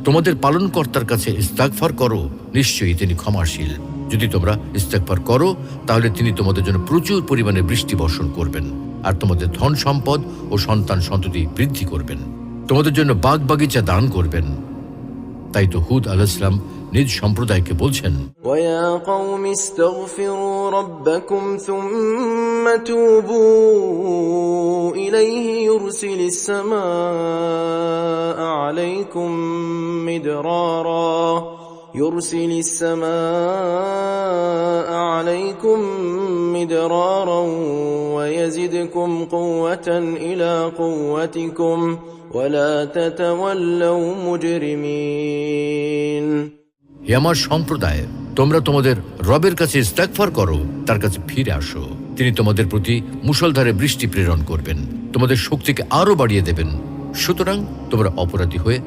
তোমাদের পালনকর্তার কাছে ইস্তেগফার করো, নিশ্চয়ই তিনি ক্ষমাশীল। যদি তোমরা ইস্তেগফার করো তাহলে তিনি তোমাদের জন্য প্রচুর পরিমাণে বৃষ্টি বর্ষণ করবেন আর তোমাদের ধন সম্পদ ও সন্তান সন্ততি বৃদ্ধি করবেন, তোমাদের জন্য বাগ বাগিচা দান করবেন। তাই তো হুদ আলাইহিস সালাম নিজ সম্প্রদায়কে বলছেন, وَيَا قَوْمِ اسْتَغْفِرُوا رَبَّكُمْ ثُمَّ تُوبُوا إِلَيْهِ يُرْسِلِ السَّمَاءَ عَلَيْكُمْ مِدْرَارًا وَيَزِدْكُمْ قُوَّةً إِلَى قُوَّتِكُمْ وَلَا تَتَوَلَّوْا مُجْرِمِينَ। হে আমার সম্প্রদায়, তোমরা তোমাদের রবের কাছে ইস্তেগফার করো, তার কাছে ফিরে আসো। তিনি তোমাদের প্রতি মুষলধারে বৃষ্টি প্রেরণ করবেন, তোমাদের শক্তিকে আরো বাড়িয়ে দেবেন। সুতরাং তোমরা অপরাধী হয়ে